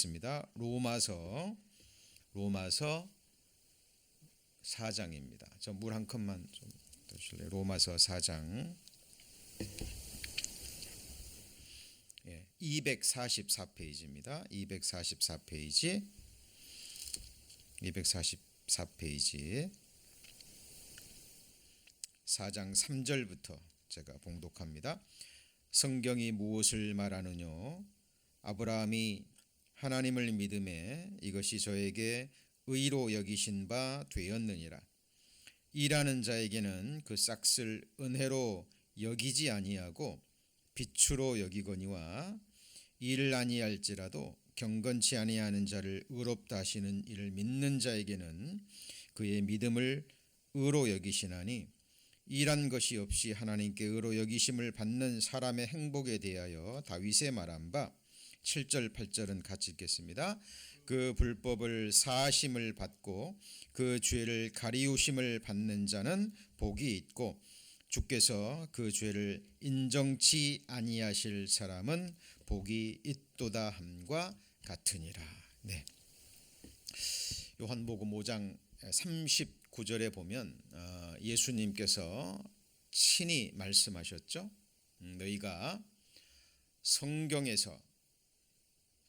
읽겠습니다. 로마서 4장입니다. 저 물 한 컵만 좀 드실래요? 로마서 4장 244페이지입니다. 244페이지 4장 3절부터 제가 봉독합니다. 성경이 무엇을 말하느뇨? 아브라함이 하나님을 믿음에 이것이 저에게 의로 여기신 바 되었느니라. 일하는 자에게는 그 싹을 은혜로 여기지 아니하고 비추로 여기거니와 일 아니할지라도 경건치 아니하는 자를 의롭다 하시는 이를 믿는 자에게는 그의 믿음을 의로 여기시나니 일한 것이 없이 하나님께 의로 여기심을 받는 사람의 행복에 대하여 다윗의 말한 바 7절 8절은 같이 읽겠습니다. 그 불법을 사하심을 받고 그 죄를 가리우심을 받는 자는 복이 있고 주께서 그 죄를 인정치 아니하실 사람은 복이 있도다 함과 같으니라. 네. 요한복음 5장 39절에 보면 예수님께서 친히 말씀하셨죠. 너희가 성경에서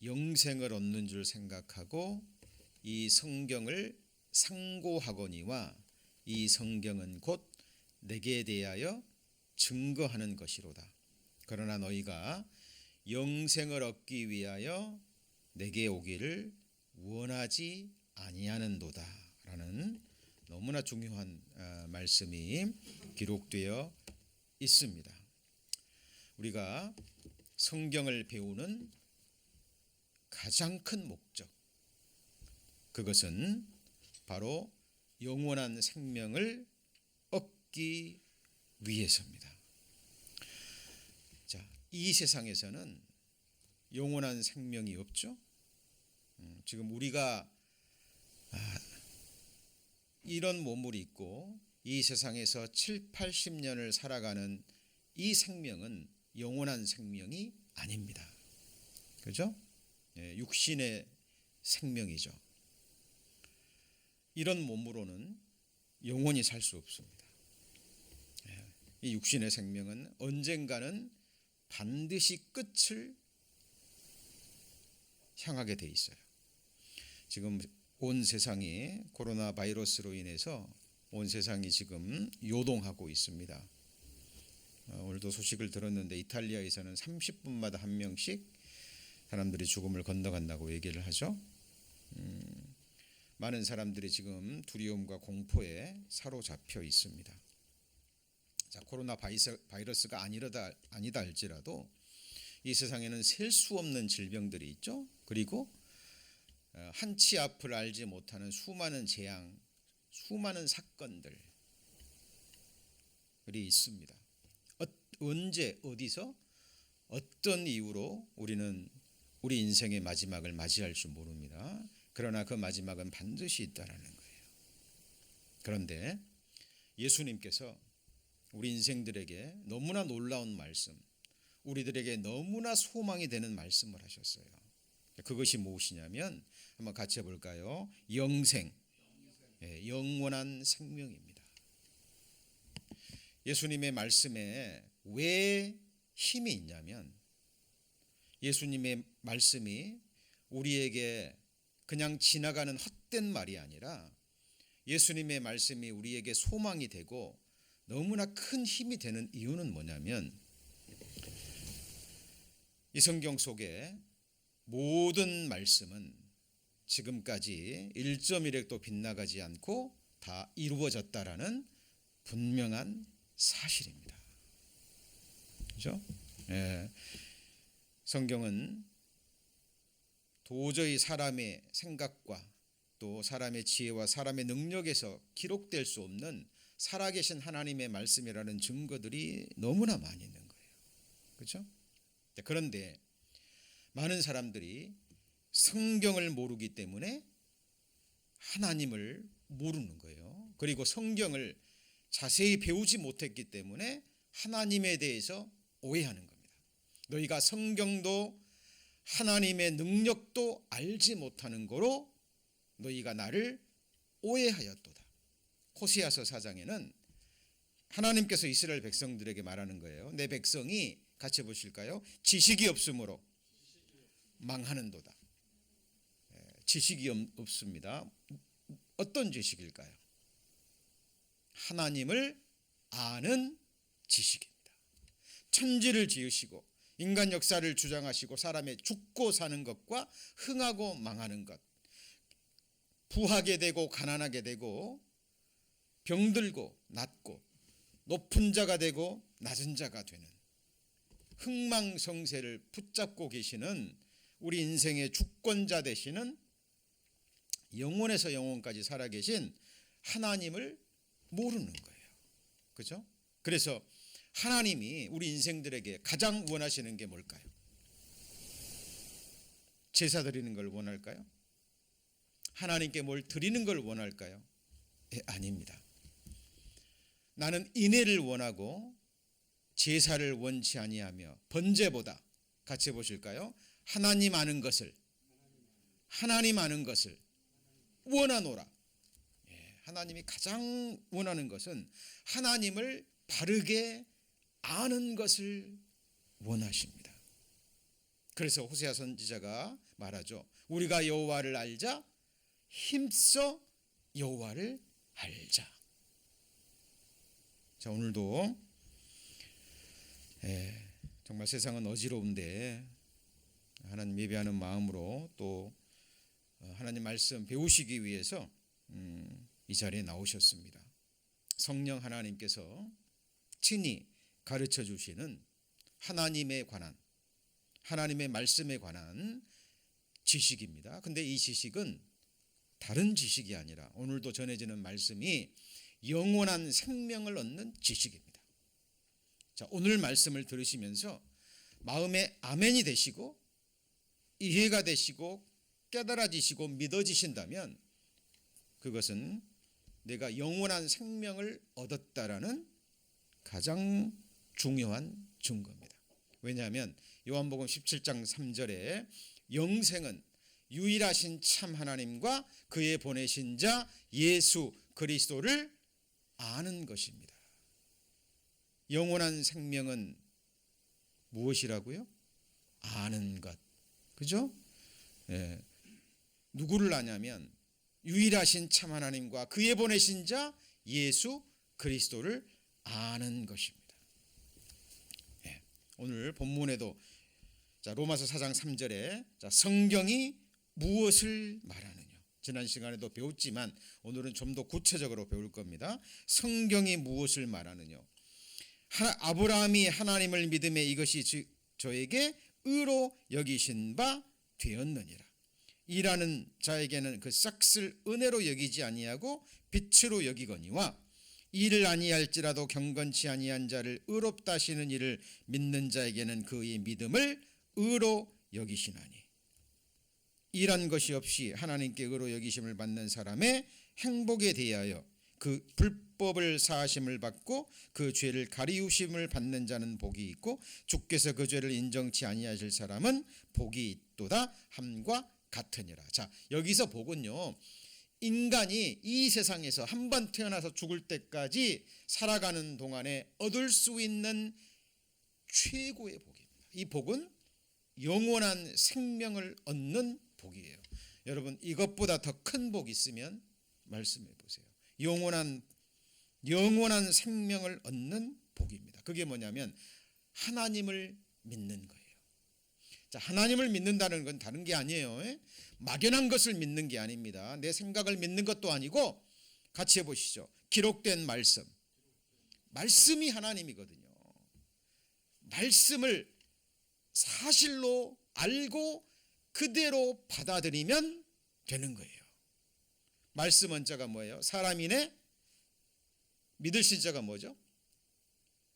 영생을 얻는 줄 생각하고 이 성경을 상고하거니와 이 성경은 곧 내게 대하여 증거하는 것이로다. 그러나 너희가 영생을 얻기 위하여 내게 오기를 원하지 아니하는도다 라는 너무나 중요한 말씀이 기록되어 있습니다. 우리가 성경을 배우는 가장 큰 목적, 그것은 바로 영원한 생명을 얻기 위해서입니다. 자, 이 세상에서는 영원한 생명이 없죠. 지금 우리가 이런 몸을 입고 이 세상에서 7, 80년을 살아가는 이 생명은 영원한 생명이 아닙니다. 그렇죠? 육신의 생명이죠. 이런 몸으로는 영원히 살 수 없습니다. 이 육신의 생명은 언젠가는 반드시 끝을 향하게 돼 있어요. 지금 온 세상이 코로나 바이러스로 인해서 온 세상이 지금 요동하고 있습니다. 오늘도 소식을 들었는데 이탈리아에서는 30분마다 한 명씩 사람들이 죽음을 건너간다고 얘기를 하죠. 많은 사람들이 지금 두려움과 공포에 사로잡혀 있습니다. 자, 코로나 바이러스가 아니다 할지라도 이 세상에는 셀 수 없는 질병들이 있죠. 그리고 한치 앞을 알지 못하는 수많은 재앙, 수많은 사건들이 있습니다. 언제 어디서 어떤 이유로 우리는 우리 인생의 마지막을 맞이할 줄 모릅니다. 그러나 그 마지막은 반드시 있다라는 거예요. 그런데 예수님께서 우리 인생들에게 너무나 놀라운 말씀, 우리들에게 너무나 소망이 되는 말씀을 하셨어요. 그것이 무엇이냐면 한번 같이 해볼까요? 영생, 영원한 생명입니다. 예수님의 말씀에 왜 힘이 있냐면 예수님의 말씀이 우리에게 그냥 지나가는 헛된 말이 아니라 예수님의 말씀이 우리에게 소망이 되고 너무나 큰 힘이 되는 이유는 뭐냐면 이 성경 속에 모든 말씀은 지금까지 1.1획도 빗나가지 않고 다 이루어졌다라는 분명한 사실입니다. 그렇죠? 성경은 도저히 사람의 생각과 또 사람의 지혜와 사람의 능력에서 기록될 수 없는 살아계신 하나님의 말씀이라는 증거들이 너무나 많이 있는 거예요. 그렇죠? 그런데 많은 사람들이 성경을 모르기 때문에 하나님을 모르는 거예요. 그리고 성경을 자세히 배우지 못했기 때문에 하나님에 대해서 오해하는 겁니다. 너희가 성경도 하나님의 능력도 알지 못하는 거로 너희가 나를 오해하였도다. 호세아서 4장에는 하나님께서 이스라엘 백성들에게 말하는 거예요. 내 백성이 같이 보실까요? 지식이 없으므로 망하는도다. 지식이 없습니다. 어떤 지식일까요? 하나님을 아는 지식입니다. 천지를 지으시고 인간 역사를 주장하시고 사람의 죽고 사는 것과 흥하고 망하는 것, 부하게 되고 가난하게 되고 병들고 낫고 높은 자가 되고 낮은 자가 되는 흥망성쇠를 붙잡고 계시는 우리 인생의 주권자 되시는 영원에서 영원까지 살아계신 하나님을 모르는 거예요. 그죠? 그래서 하나님이 우리 인생들에게 가장 원하시는 게 뭘까요? 제사 드리는 걸 원할까요? 하나님께 뭘 드리는 걸 원할까요? 아닙니다. 나는 인애를 원하고 제사를 원치 아니하며 번제보다 같이 보실까요? 하나님 아는 것을 원하노라. 하나님이 가장 원하는 것은 하나님을 바르게 아는 것을 원하십니다. 그래서 호세아 선지자가 말하죠. 우리가 여호와를 알자, 힘써 여호와를 알자. 자, 오늘도 정말 세상은 어지러운데 하나님 예배하는 마음으로 또 하나님 말씀 배우시기 위해서 이 자리에 나오셨습니다. 성령 하나님께서 친히 가르쳐 주시는 하나님에 관한, 하나님의 말씀에 관한 지식입니다. 근데 이 지식은 다른 지식이 아니라 오늘도 전해지는 말씀이 영원한 생명을 얻는 지식입니다. 자, 오늘 말씀을 들으시면서 마음에 아멘이 되시고 이해가 되시고 깨달아지시고 믿어지신다면 그것은 내가 영원한 생명을 얻었다라는 가장 중요한 증거입니다. 왜냐하면 요한복음 17장 3절에 영생은 유일하신 참 하나님과 그의 보내신 자 예수 그리스도를 아는 것입니다. 영원한 생명은 무엇이라고요? 아는 것. 그죠? 누구를 아냐면 유일하신 참 하나님과 그의 보내신 자 예수 그리스도를 아는 것입니다. 오늘 본문에도 로마서 4장 3절에 성경이 무엇을 말하느냐. 지난 시간에도 배웠지만 오늘은 좀 더 구체적으로 배울 겁니다. 성경이 무엇을 말하느냐. 아브라함이 하나님을 믿음에 이것이 저에게 의로 여기신 바 되었느니라. 일하는 자에게는 그 싹을 은혜로 여기지 아니하고 빛으로 여기거니와 일을 아니할지라도 경건치 아니한 자를 의롭다 하시는 이를 믿는 자에게는 그의 믿음을 의로 여기시나니. 일한 것이 없이 하나님께 의로 여기심을 받는 사람의 행복에 대하여 그 불법을 사하심을 받고 그 죄를 가리우심을 받는 자는 복이 있고 주께서 그 죄를 인정치 아니하실 사람은 복이 있도다 함과 같으니라. 자, 여기서 복은요, 인간이 이 세상에서 한 번 태어나서 죽을 때까지 살아가는 동안에 얻을 수 있는 최고의 복입니다. 이 복은 영원한 생명을 얻는 복이에요. 여러분, 이것보다 더 큰 복이 있으면 말씀해 보세요. 영원한 생명을 얻는 복입니다. 그게 뭐냐면 하나님을 믿는 거예요. 자, 하나님을 믿는다는 건 다른 게 아니에요. 막연한 것을 믿는 게 아닙니다. 내 생각을 믿는 것도 아니고 같이 해보시죠. 기록된 말씀이 하나님이거든요. 말씀을 사실로 알고 그대로 받아들이면 되는 거예요. 말씀 원자가 뭐예요? 사람이네. 믿으실 자가 뭐죠?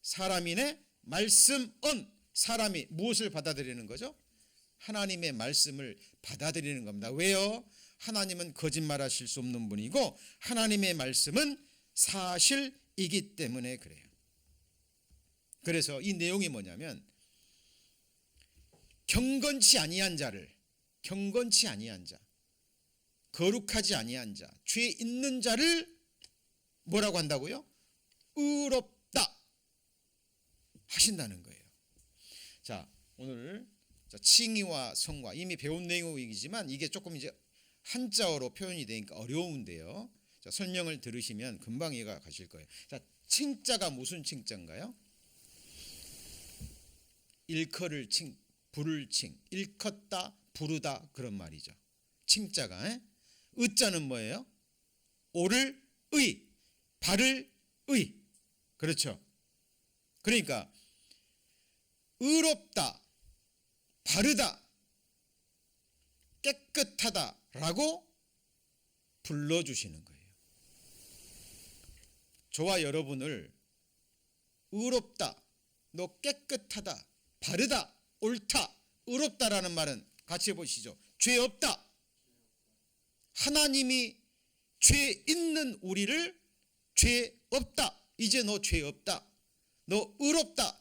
사람이네. 말씀 은 사람이 무엇을 받아들이는 거죠? 하나님의 말씀을 받아들이는 겁니다. 왜요? 하나님은 거짓말하실 수 없는 분이고 하나님의 말씀은 사실이기 때문에 그래요. 그래서 이 내용이 뭐냐면 경건치 아니한 자를, 경건치 아니한 자, 거룩하지 아니한 자, 죄 있는 자를 뭐라고 한다고요? 의롭다 하신다는 거예요. 자, 오늘 칭의와 성과 이미 배운 내용이지만 이게 조금 이제 한자어로 표현이 되니까 어려운데요. 자, 설명을 들으시면 금방 이해가 가실 거예요. 자, 칭자가 무슨 칭자인가요? 일컬을 칭, 부를 칭, 일컫다, 부르다 그런 말이죠. 칭자가. 의자는 뭐예요? 오를 의, 바를 의. 그렇죠. 그러니까 의롭다, 바르다, 깨끗하다라고 불러주시는 거예요. 저와 여러분을 의롭다, 너 깨끗하다, 바르다, 옳다, 의롭다라는 말은 같이 해보시죠. 죄 없다. 하나님이 죄 있는 우리를 죄 없다, 이제 너 죄 없다, 너 의롭다,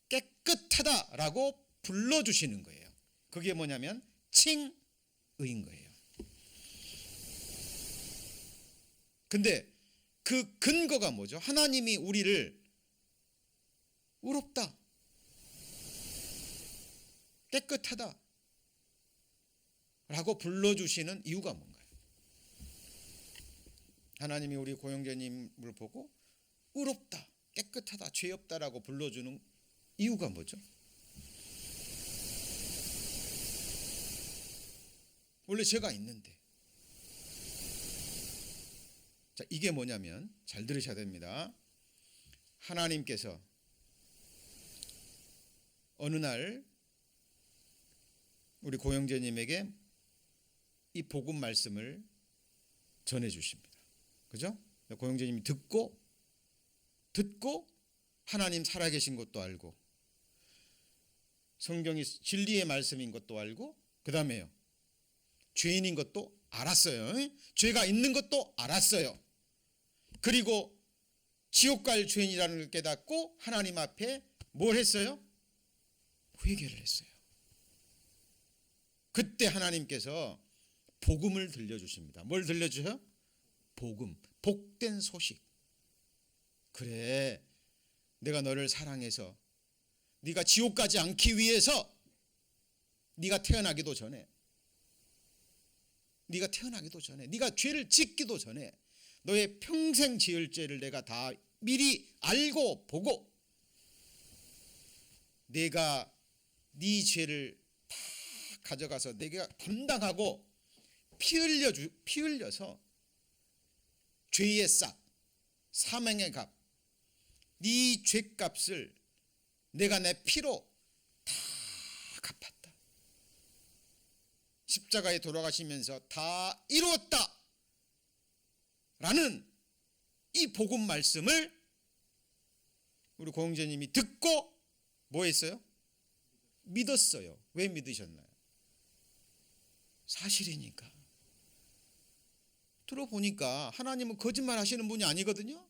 깨끗하다라고 불러주시는 거예요. 그게 뭐냐면 칭의인 거예요. 근데 그 근거가 뭐죠? 하나님이 우리를 의롭다, 깨끗하다 라고 불러주시는 이유가 뭔가요? 하나님이 우리 고영재님을 보고 의롭다, 깨끗하다, 죄 없다라고 불러주는 이유가 뭐죠? 원래 죄가 있는데. 자, 이게 뭐냐면 잘 들으셔야 됩니다. 하나님께서 어느 날 우리 고영재님에게 이 복음 말씀을 전해 주십니다. 그죠? 고영재님이 듣고 하나님 살아계신 것도 알고 성경이 진리의 말씀인 것도 알고 그 다음에요, 죄인인 것도 알았어요. 죄가 있는 것도 알았어요. 그리고 지옥 갈 죄인이라는 걸 깨닫고 하나님 앞에 뭘 했어요? 회개를 했어요. 그때 하나님께서 복음을 들려주십니다. 뭘 들려주세요? 복음, 복된 소식. 그래, 내가 너를 사랑해서 네가 지옥 가지 않기 위해서 네가 태어나기도 전에 네가 죄를 짓기도 전에 너의 평생 지을 죄를 내가 다 미리 알고 보고 내가 네 죄를 다 가져가서 내가 담당하고 피 흘려서 죄의 싹, 사망의 값, 네 죄값을 내가 내 피로 다 갚았다. 십자가에 돌아가시면서 다 이루었다 라는 이 복음 말씀을 우리 고영재님이 듣고 뭐 했어요? 믿었어요. 왜 믿으셨나요? 사실이니까. 들어보니까 하나님은 거짓말 하시는 분이 아니거든요.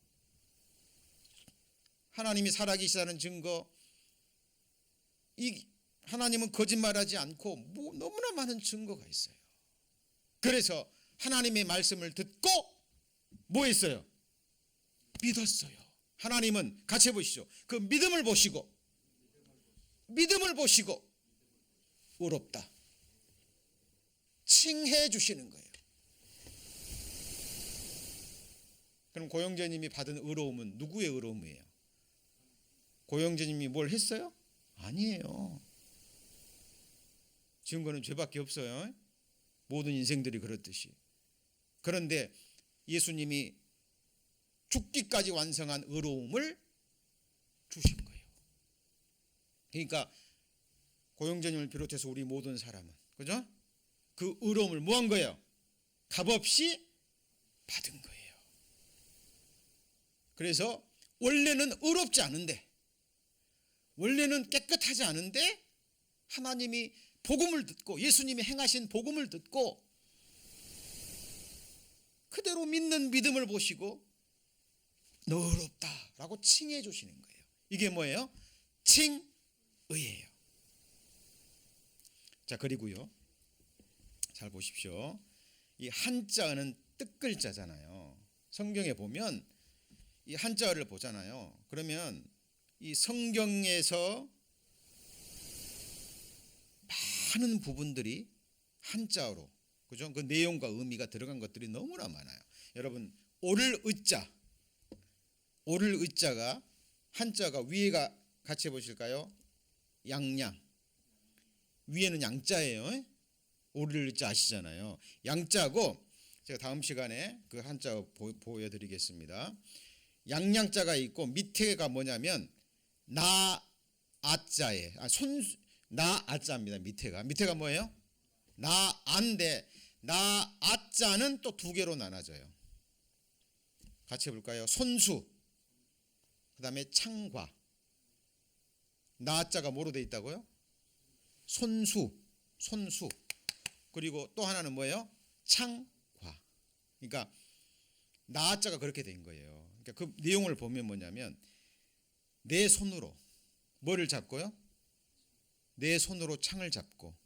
하나님이 살아계시다는 증거, 이 하나님은 거짓말하지 않고 너무나 많은 증거가 있어요. 그래서 하나님의 말씀을 듣고 뭐 했어요? 믿었어요. 하나님은 같이 보시죠. 그 믿음을 보시고 의롭다, 칭해 주시는 거예요. 그럼 고영재님이 받은 의로움은 누구의 의로움이에요? 고영재님이 뭘 했어요? 아니에요. 지은 거는 죄밖에 없어요. 모든 인생들이 그렇듯이. 그런데 예수님이 죽기까지 완성한 의로움을 주신 거예요. 그러니까 고영재님을 비롯해서 우리 모든 사람은, 그죠? 그 의로움을 뭐 한 거예요? 값없이 받은 거예요. 그래서 원래는 의롭지 않은데, 원래는 깨끗하지 않은데 하나님이 복음을 듣고 예수님이 행하신 복음을 듣고 그대로 믿는 믿음을 보시고 너 의롭다라고 칭해 주시는 거예요. 이게 뭐예요? 칭의예요. 자, 그리고요. 잘 보십시오. 이 한자어는 뜻글자잖아요. 성경에 보면 이 한자어를 보잖아요. 그러면 이 성경에서 많은 부분들이 한자어로, 그죠? 그 내용과 의미가 들어간 것들이 너무나 많아요. 여러분, 오를 의자, 오를 의자가 한자가 위에가 같이 해보실까요? 양양, 위에는 양자예요. 오를 의자 아시잖아요. 양자고, 제가 다음 시간에 그 한자어 보여드리겠습니다. 양양자가 있고 밑에가 뭐냐면 나 아자에 나 아자입니다. 밑에가 뭐예요? 나 안데 나 아자는 또 두 개로 나눠져요. 같이 해볼까요? 손수, 그 다음에 창과. 나 아자가 뭐로 돼 있다고요? 손수. 그리고 또 하나는 뭐예요? 창과. 그러니까 나 아자가 그렇게 된 거예요. 그러니까 그 내용을 보면 뭐냐면 내 손으로 뭐를 잡고요? 내 손으로 창을 잡고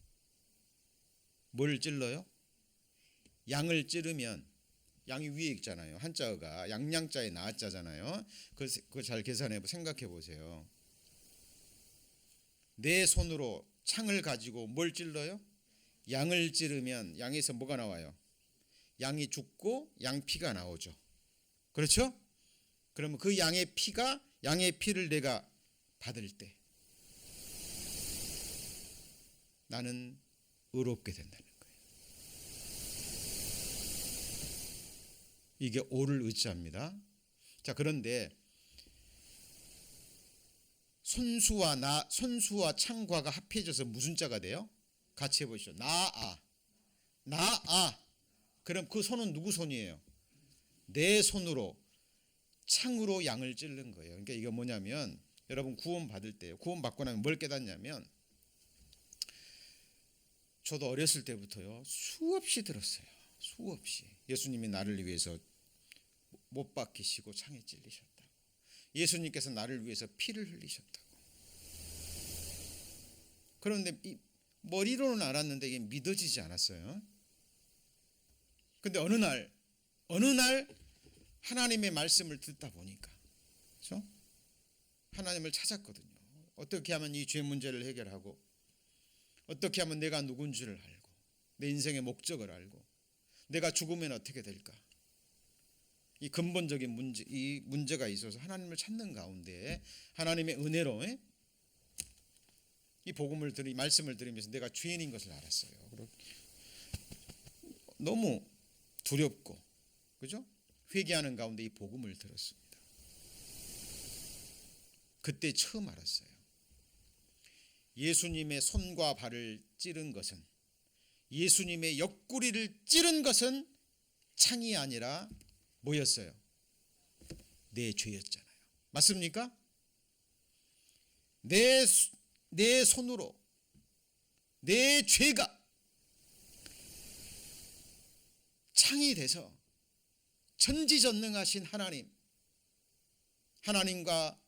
뭘 찔러요? 양을 찌르면, 양이 위에 있잖아요. 한자어가 양양자에 나자잖아요. 그거 잘 계산해 생각해 보세요. 내 손으로 창을 가지고 뭘 찔러요? 양을 찌르면 양에서 뭐가 나와요? 양이 죽고 양피가 나오죠. 그렇죠? 그러면 그 양의 피를 내가 받을 때 나는 의롭게 된다는 거예요. 이게 오를 의자입니다. 자, 그런데 손수와 창과가 합해져서 무슨 자가 돼요? 같이 해보시죠. 나아. 그럼 그 손은 누구 손이에요? 내 손으로 창으로 양을 찌른 거예요. 그러니까 이게 뭐냐면 여러분 구원 받을 때요. 구원 받고 나면 뭘 깨닫냐면, 저도 어렸을 때부터요 수없이 들었어요. 수없이 예수님이 나를 위해서 못 박히시고 창에 찔리셨다고. 예수님께서 나를 위해서 피를 흘리셨다고. 그런데 머리로는 알았는데 이게 믿어지지 않았어요. 근데 어느 날 하나님의 말씀을 듣다 보니까, 그렇죠? 하나님을 찾았거든요. 어떻게 하면 이 죄 문제를 해결하고, 어떻게 하면 내가 누군지를 알고, 내 인생의 목적을 알고, 내가 죽으면 어떻게 될까? 이 근본적인 문제, 이 문제가 있어서 하나님을 찾는 가운데 하나님의 은혜로 이 말씀을 들으면서 내가 죄인인 것을 알았어요. 너무 두렵고, 그죠? 회개하는 가운데 이 복음을 들었습니다. 그때 처음 알았어요. 예수님의 손과 발을 찌른 것은, 예수님의 옆구리를 찌른 것은 창이 아니라 뭐였어요? 내 죄였잖아요. 맞습니까? 내 손으로 내 죄가 창이 돼서 전지전능하신 하나님과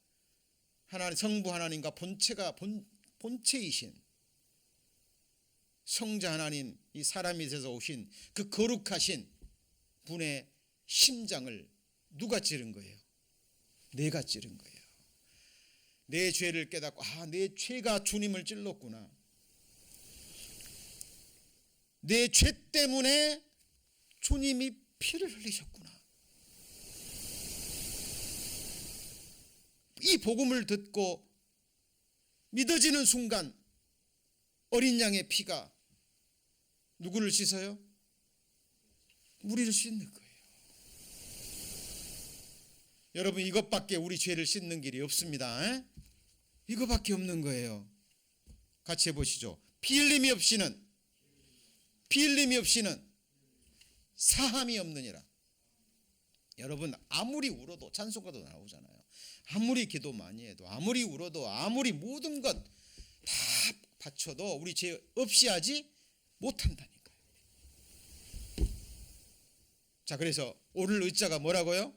성부 하나님과 본체이신 성자 하나님, 이 사람이 되어서 오신 그 거룩하신 분의 심장을 누가 찌른 거예요? 내가 찌른 거예요. 내 죄를 깨닫고, 내 죄가 주님을 찔렀구나. 내 죄 때문에 주님이 피를 흘리셨구나. 이 복음을 듣고 믿어지는 순간 어린 양의 피가 누구를 씻어요? 우리를 씻는 거예요. 여러분, 이것밖에 우리 죄를 씻는 길이 없습니다. 이것밖에 없는 거예요. 같이 해보시죠. 피 흘림이 없이는 사함이 없느니라. 여러분, 아무리 울어도 찬송가도 나오잖아요. 아무리 기도 많이 해도, 아무리 울어도, 아무리 모든 것 다 바쳐도 우리 죄 없이 하지 못한다니까요. 자, 그래서 오를 의자가 뭐라고요?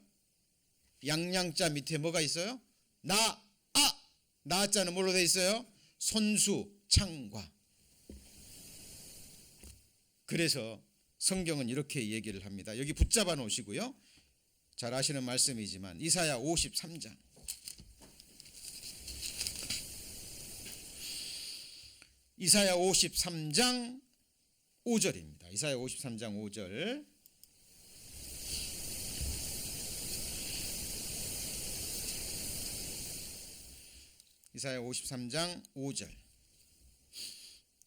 양양자 밑에 뭐가 있어요? 나자는 뭘로 돼 있어요? 손수, 창과. 그래서 성경은 이렇게 얘기를 합니다. 여기 붙잡아 놓으시고요. 잘 아시는 말씀이지만 이사야 53장. 이사야 53장 5절입니다. 이사야 53장 5절. 이사야 53장 5절.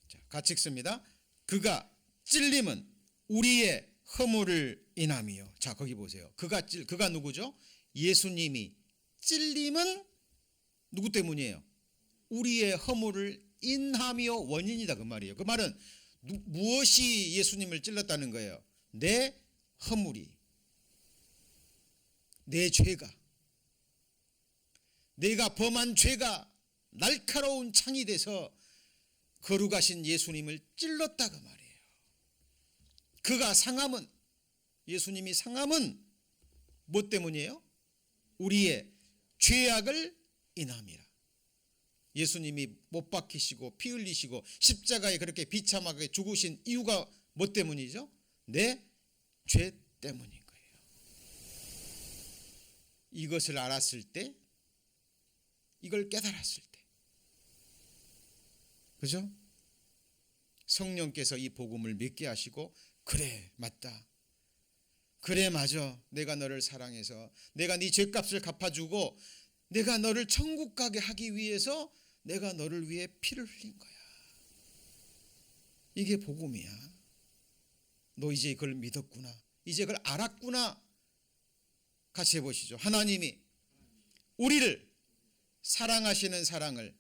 자, 같이 읽습니다. 그가 찔림은 우리의 허물을 인함이요. 자, 거기 보세요. 그가 누구죠? 예수님이 찔림은 누구 때문이에요? 우리의 허물을 인함이요, 원인이다 그 말이에요. 그 말은 무엇이 예수님을 찔렀다는 거예요? 내 허물이, 내 죄가, 내가 범한 죄가 날카로운 창이 돼서 거룩하신 예수님을 찔렀다 그 말이에요. 그가 상함은, 예수님이 상함은 뭐 때문이에요? 우리의 죄악을 인함이라. 예수님이 못 박히시고 피 흘리시고 십자가에 그렇게 비참하게 죽으신 이유가 뭐 때문이죠? 내 죄 때문인 거예요. 이것을 알았을 때, 이걸 깨달았을 때, 그죠? 성령께서 이 복음을 믿게 하시고, 그래 맞다, 그래 맞아, 내가 너를 사랑해서 내가 네 죄값을 갚아주고 내가 너를 천국 가게 하기 위해서 내가 너를 위해 피를 흘린 거야. 이게 복음이야. 너 이제 그걸 믿었구나, 이제 그걸 알았구나. 같이 해보시죠. 하나님이 우리를 사랑하시는 사랑을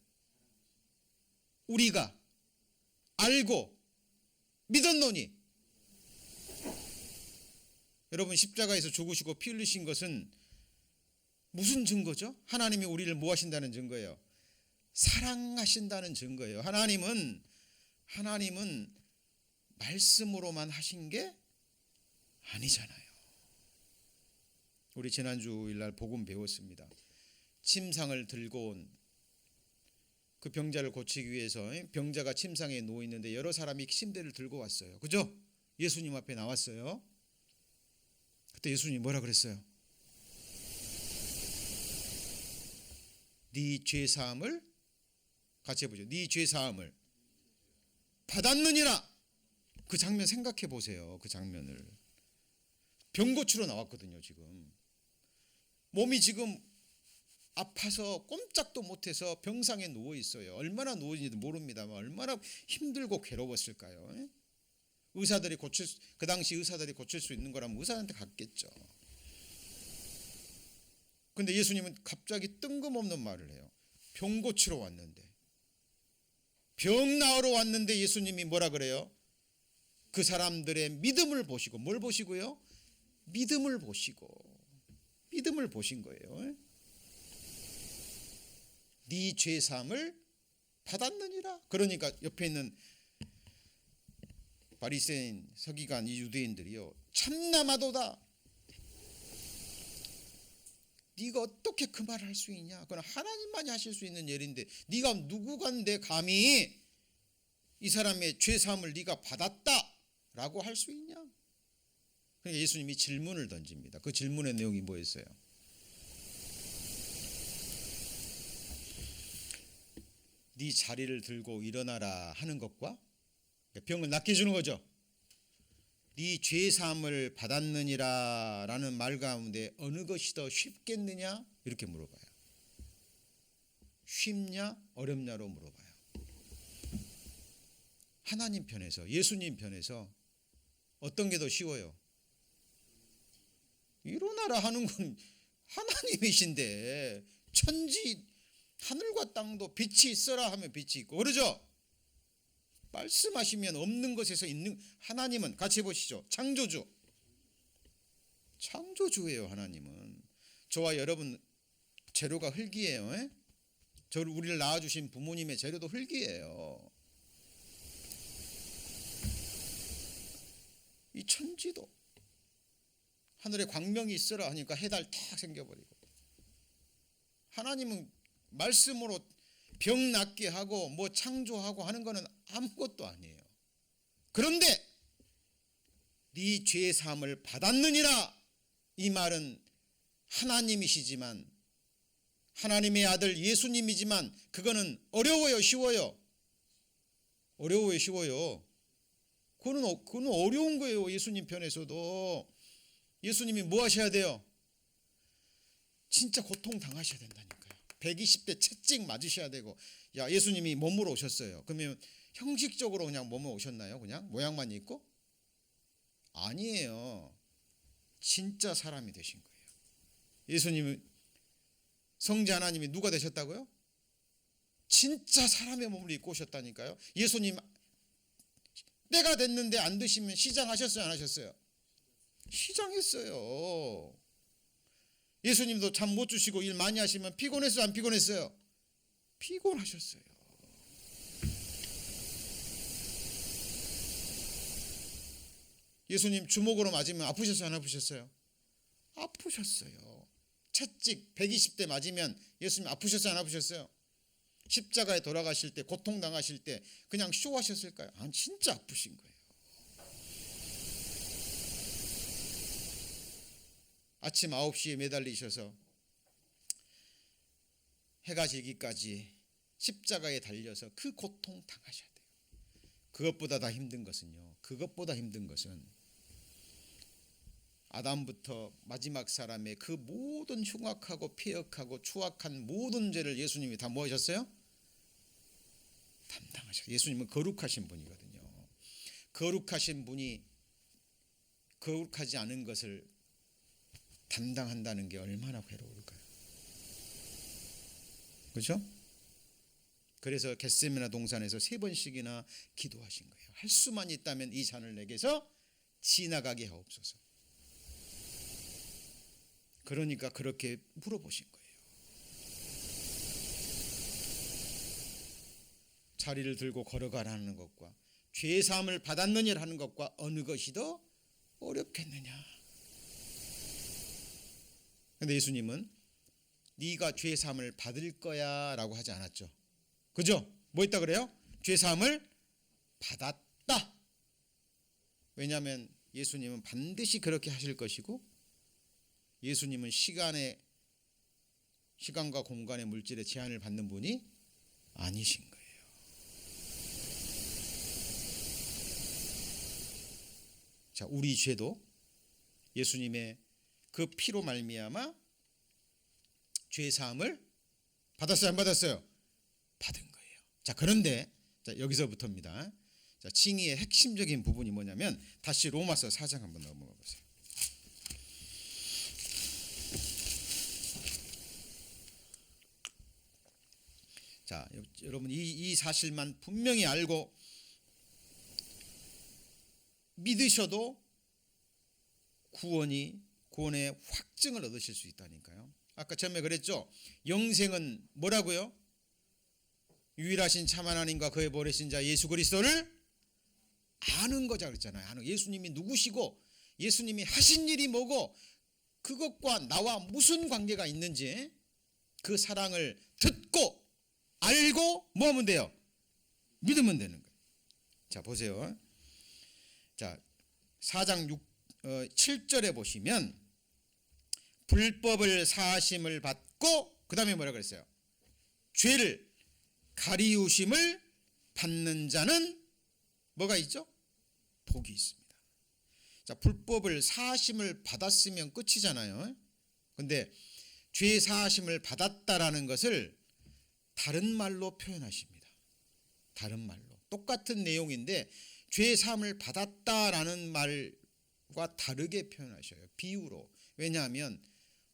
우리가 알고 믿었노니. 여러분, 십자가에서 죽으시고 피 흘리신 것은 무슨 증거죠? 하나님이 우리를 뭐 하신다는 증거예요? 사랑하신다는 증거예요. 하나님은 말씀으로만 하신 게 아니잖아요. 우리 지난주일날 복음 배웠습니다. 침상을 들고 온 그 병자를 고치기 위해서, 병자가 침상에 누워 있는데 여러 사람이 침대를 들고 왔어요. 그죠? 예수님 앞에 나왔어요. 그때 예수님이 뭐라 그랬어요? 네 죄사함을, 같이 해보죠. 네 죄사함을 받았느니라. 그 장면 생각해 보세요. 그 장면을. 병 고치러 나왔거든요. 지금 몸이 지금 아파서 꼼짝도 못해서 병상에 누워 있어요. 얼마나 누워있는지도 모릅니다만 얼마나 힘들고 괴로웠을까요? 의사들이 그 당시 의사들이 고칠 수 있는 거라면 의사한테 갔겠죠. 근데 예수님은 갑자기 뜬금없는 말을 해요. 병 고치러 왔는데, 병 나으러 왔는데 예수님이 뭐라 그래요? 그 사람들의 믿음을 보시고, 뭘 보시고요? 믿음을 보신 거예요. 네 죄사함을 받았느니라. 그러니까 옆에 있는 바리새인, 서기관, 이 유대인들이요, 참나마도다. 네가 어떻게 그 말을 할 수 있냐? 그건 하나님만이 하실 수 있는 일인데 네가 누구간데 감히 이 사람의 죄사함을 네가 받았다라고 할 수 있냐? 그러니까 예수님이 질문을 던집니다. 그 질문의 내용이 뭐였어요? 네 자리를 들고 일어나라 하는 것과 병을 낫게 해주는 거죠. 네 죄사함을 받았느니라 라는 말 가운데 어느 것이 더 쉽겠느냐? 이렇게 물어봐요. 쉽냐 어렵냐로 물어봐요. 하나님 편에서, 예수님 편에서 어떤 게 더 쉬워요? 일어나라 하는 건 하나님이신데, 천지 하늘과 땅도 빛이 있어라 하면 빛이 있고, 그러죠? 말씀하시면 없는 것에서 있는, 하나님은 같이 보시죠. 창조주예요. 하나님은. 저와 여러분 재료가 흙이에요. 우리를 낳아주신 부모님의 재료도 흙이에요. 이 천지도 하늘에 광명이 있어라 하니까 해달 탁 생겨버리고, 하나님은 말씀으로 병 낫게 하고 뭐 창조하고 하는 거는 아무것도 아니에요. 그런데 네 죄 사함을 받았느니라. 이 말은 하나님이시지만, 하나님의 아들 예수님이지만 그거는 어려워요, 쉬워요? 어려워요, 쉬워요? 그거는 어려운 거예요. 예수님 편에서도. 예수님이 뭐 하셔야 돼요? 진짜 고통 당하셔야 된다니까요. 120대 채찍 맞으셔야 되고. 야, 예수님이 몸으로 오셨어요. 그러면 형식적으로 그냥 몸으로 오셨나요? 그냥 모양만 있고? 아니에요. 진짜 사람이 되신 거예요. 예수님은, 성자 하나님이 누가 되셨다고요? 진짜 사람의 몸을 입고 오셨다니까요. 예수님 때가 됐는데 안 드시면 시장하셨어요, 안 하셨어요? 시장했어요. 예수님도 잠 못 주시고 일 많이 하시면 피곤했어요, 안 피곤했어요? 피곤하셨어요. 예수님 주먹으로 맞으면 아프셨어요, 안 아프셨어요? 아프셨어요. 채찍 120대 맞으면 예수님 아프셨어요, 안 아프셨어요? 십자가에 돌아가실 때, 고통당하실 때 그냥 쇼하셨을까요? 아니, 진짜 아프신 거예요. 아침 9시에 매달리셔서 해가 지기까지 십자가에 달려서 그 고통 당하셔야 돼요. 그것보다 더 힘든 것은 아담부터 마지막 사람의 그 모든 흉악하고 폐역하고 추악한 모든 죄를 예수님이 다 뭐 하셨어요? 담당하셨어요. 예수님은 거룩하신 분이거든요. 거룩하신 분이 거룩하지 않은 것을 담당한다는 게 얼마나 괴로울까요? 그렇죠? 그래서 겟세마네 동산에서 3번씩이나 기도하신 거예요. 할 수만 있다면 이 잔을 내게서 지나가게 하옵소서. 그러니까 그렇게 물어보신 거예요. 자리를 들고 걸어가라는 것과 죄 사함을 받았느냐 하는 것과 어느 것이 더 어렵겠느냐. 그런데 예수님은 네가 죄 사함을 받을 거야 라고 하지 않았죠. 그죠? 뭐 있다 그래요? 죄 사함을 받았다. 왜냐하면 예수님은 반드시 그렇게 하실 것이고, 예수님은 시간과 공간의 물질에 제한을 받는 분이 아니신 거예요. 자, 우리 죄도 예수님의 그 피로 말미암아 죄 사함을 받았어요, 안 받았어요? 받은 거예요. 자, 그런데 여기서부터입니다. 자, 칭의의 핵심적인 부분이 뭐냐면, 다시 로마서 4장 한번 넘어가 보세요. 자, 여러분 이 사실만 분명히 알고 믿으셔도 구원의 확증을 얻으실 수 있다니까요. 아까 처음에 그랬죠. 영생은 뭐라고요? 유일하신 참 하나님과 그의 보내신 자 예수 그리스도를 아는 거자 그랬잖아요. 예수님이 누구시고 예수님이 하신 일이 뭐고 그것과 나와 무슨 관계가 있는지 그 사랑을 듣고 알고 뭐 하면 돼요? 믿으면 되는 거예요. 자, 보세요. 자, 4장 7절에 보시면 불법을 사하심을 받고 그 다음에 뭐라 그랬어요? 죄를 가리우심을 받는 자는 뭐가 있죠? 복이 있습니다. 자, 불법을 사하심을 받았으면 끝이잖아요. 근데 죄 사하심을 받았다라는 것을 다른 말로 표현하십니다. 다른 말로. 똑같은 내용인데 죄 사함을 받았다라는 말과 다르게 표현하셔요. 비유로. 왜냐하면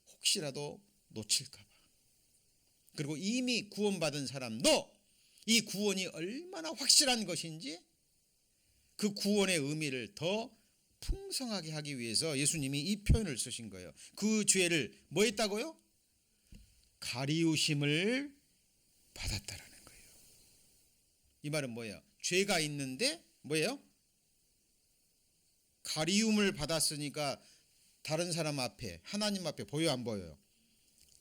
혹시라도 놓칠까 봐. 그리고 이미 구원받은 사람도 이 구원이 얼마나 확실한 것인지 그 구원의 의미를 더 풍성하게 하기 위해서 예수님이 이 표현을 쓰신 거예요. 그 죄를 뭐 했다고요? 가리우심을 받았다라는 거예요. 이 말은 뭐예요? 죄가 있는데 뭐예요? 가리움을 받았으니까 다른 사람 앞에, 하나님 앞에 보여 안 보여요?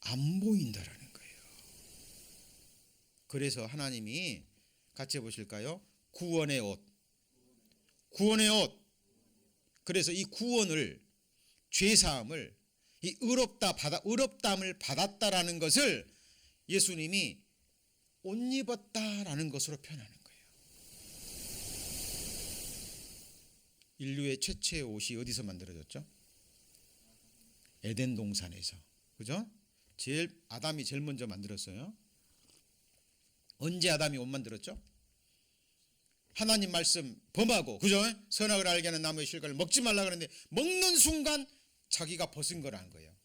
안 보인다라는 거예요. 그래서 하나님이 같이 해보실까요? 구원의 옷, 그래서 이 구원을, 죄사함을, 이 의롭다함을 받았다라는 것을 예수님이 옷 입었다라는 것으로 표현하는 거예요. 인류의 최초의 옷이 어디서 만들어졌죠? 에덴 동산에서. 그죠? 아담이 제일 먼저 만들었어요. 언제 아담이 옷 만들었죠? 하나님 말씀 범하고, 그죠? 선악을 알게 하는 나무의 실과를 먹지 말라 그러는데 먹는 순간 자기가 벗은 거라는 거예요.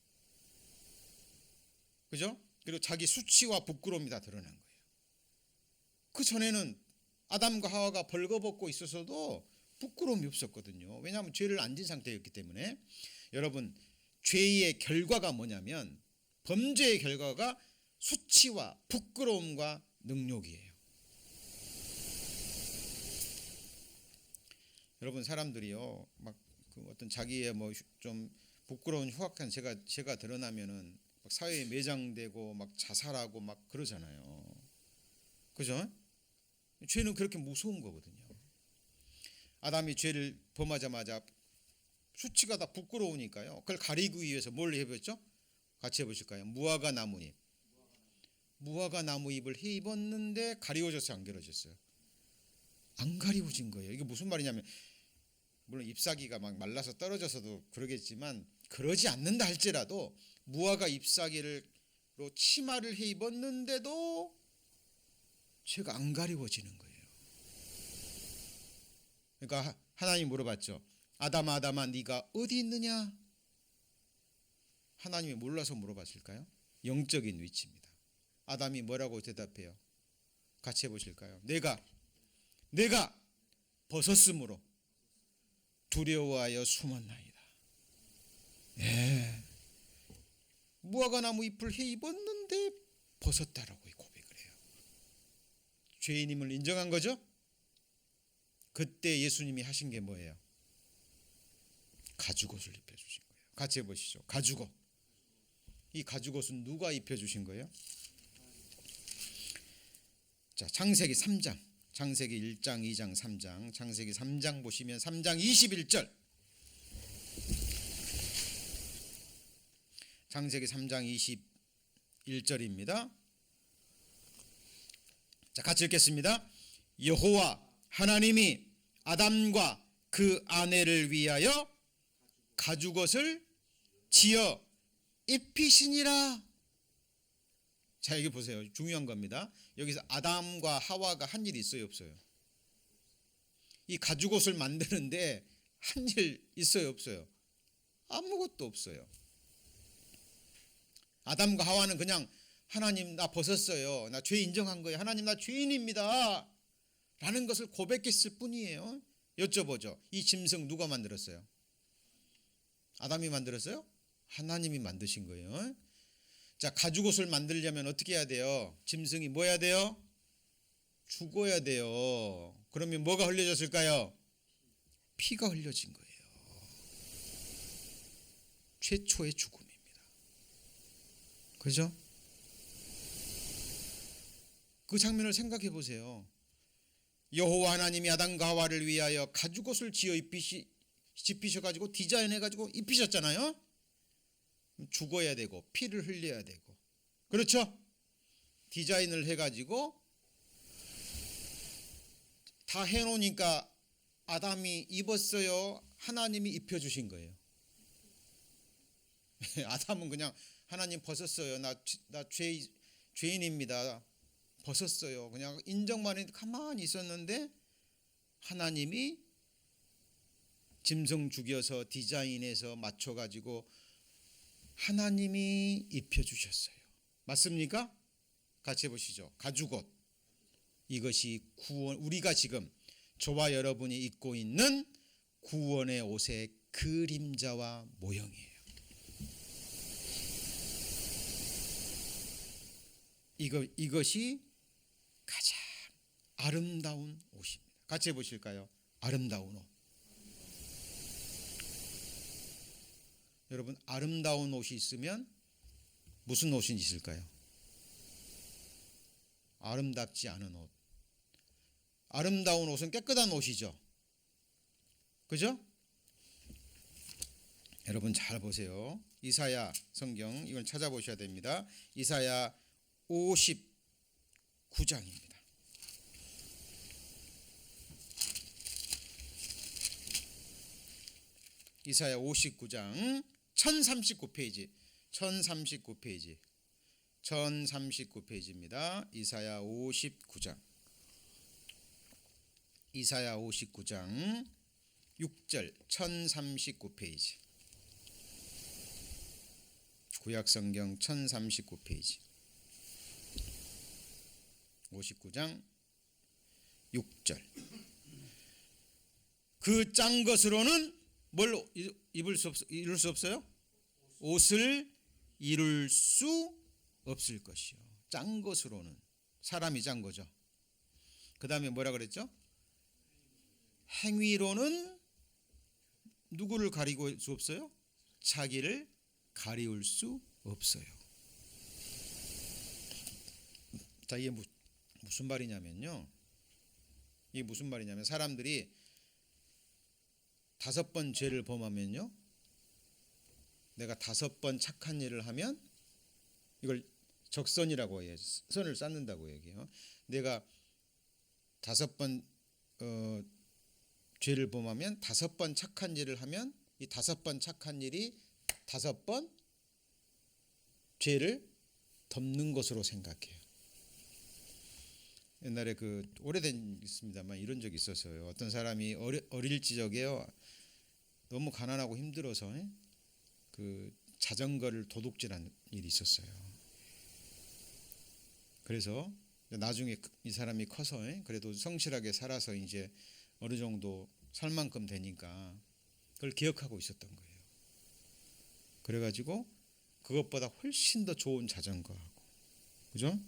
그죠? 그리고 자기 수치와 부끄러움이 다 드러난 거예요. 그 전에는 아담과 하와가 벌거벗고 있어서도 부끄러움이 없었거든요. 왜냐하면 죄를 안 진 상태였기 때문에. 여러분, 죄의 결과가 뭐냐면, 범죄의 결과가 수치와 부끄러움과 능욕이에요. 여러분, 사람들이요, 막 그 어떤 자기의 뭐 좀 부끄러운 흉악한 죄가 드러나면은 막 사회에 매장되고 막 자살하고 막 그러잖아요. 그죠? 죄는 그렇게 무서운 거거든요. 아담이 죄를 범하자마자 수치가 다 부끄러우니까요. 그걸 가리기 위해서 뭘 해봤죠? 같이 해보실까요? 무화과 나무잎. 무화과 나무잎을 해 입었는데 가리워졌어요, 안 가려졌어요? 안 가리워진 거예요. 이게 무슨 말이냐면, 물론 잎사귀가 막 말라서 떨어져서도 그러겠지만, 그러지 않는다 할지라도 무화과 잎사귀로 치마를 해 입었는데도 죄가 안 가리워지는 거예요. 그러니까 하나님 물어봤죠. 아담아, 아담아, 네가 어디 있느냐? 하나님이 몰라서 물어봤을까요? 영적인 위치입니다. 아담이 뭐라고 대답해요? 같이 해보실까요? 내가 벗었으므로 두려워하여 숨었나이다. 예. 무화과 나무 잎을 해 입었는데 벗었다라고 고백을 해요. 죄인임을 인정한 거죠? 그때 예수님이 하신 게 뭐예요? 가죽옷을 입혀주신 거예요. 같이 해보시죠. 가죽옷. 이 가죽옷은 누가 입혀주신 거예요? 자, 창세기 3장, 창세기 1장, 2장, 3장, 창세기 3장 보시면 3장 21절, 창세기 3장 21절입니다. 자, 같이 읽겠습니다. 여호와 하나님이 아담과 그 아내를 위하여 가죽옷을 지어 입히시니라. 자, 여기 보세요. 중요한 겁니다. 여기서 아담과 하와가 한 일이 있어요, 없어요? 이 가죽옷을 만드는데 한 일 있어요, 없어요? 아무것도 없어요. 아담과 하와는 그냥 하나님 나 벗었어요, 나 죄 인정한 거예요, 하나님 나 죄인입니다 라는 것을 고백했을 뿐이에요. 여쭤보죠. 이 짐승 누가 만들었어요? 아담이 만들었어요? 하나님이 만드신 거예요. 자, 가죽옷을 만들려면 어떻게 해야 돼요? 짐승이 뭐 해야 돼요? 죽어야 돼요. 그러면 뭐가 흘려졌을까요? 피가 흘려진 거예요. 최초의 죽음입니다. 그죠? 그 장면을 생각해 보세요. 여호와 하나님이 아담과 하와를 위하여 가죽옷을 지어 입히셔가지고 디자인해가지고 입히셨잖아요. 죽어야 되고 피를 흘려야 되고, 그렇죠? 디자인을 해가지고 다 해놓으니까 아담이 입었어요, 하나님이 입혀주신 거예요? 아담은 그냥 하나님 벗었어요, 나 죄인입니다, 벗었어요, 그냥 인정만 해도 가만히 있었는데 하나님이 짐승 죽여서 디자인해서 맞춰가지고 하나님이 입혀주셨어요. 맞습니까? 같이 해보시죠. 가죽옷. 이것이 구원, 우리가 지금 저와 여러분이 입고 있는 구원의 옷의 그림자와 모형이에요. 이것이 가장 아름다운 옷입니다. 같이 해보실까요? 아름다운 옷. 여러분, 아름다운 옷이 있으면 무슨 옷이 있을까요? 아름답지 않은 옷. 아름다운 옷은 깨끗한 옷이죠. 그죠? 여러분 잘 보세요. 이사야 성경 이걸 찾아보셔야 됩니다. 이사야 59장입니다. 이사야 59장 1039페이지 1039페이지입니다. 이사야 59장 6절 1039페이지 구약성경 1039페이지 59장 6절 그 짠 것으로는 뭘 이룰 수 없어요? 옷을 이룰 수 없을 것이요. 짠 것으로는 사람이 짠 거죠. 그 다음에 뭐라 그랬죠? 행위로는 누구를 가리고 수 없어요? 자기를 가리울 수 없어요. 자, 이게 무슨 말이냐면요. 이게 무슨 말이냐면 사람들이 5번 죄를 범하면요, 내가 5번 착한 일을 하면 이걸 적선이라고 해요. 선을 쌓는다고 얘기해요. 내가 5번 죄를 범하면 5번 착한 일을 하면 이 5번 착한 일이 5번 죄를 덮는 것으로 생각해요. 옛날에 오래된 있습니다만 이런 적이 있었어요. 어떤 사람이 어릴 지적에요. 너무 가난하고 힘들어서 자전거를 도둑질한 일이 있었어요. 그래서 나중에 이 사람이 커서 그래도 성실하게 살아서 이제 어느 정도 살 만큼 되니까 그걸 기억하고 있었던 거예요. 그래가지고 그것보다 훨씬 더 좋은 자전거하고, 그죠?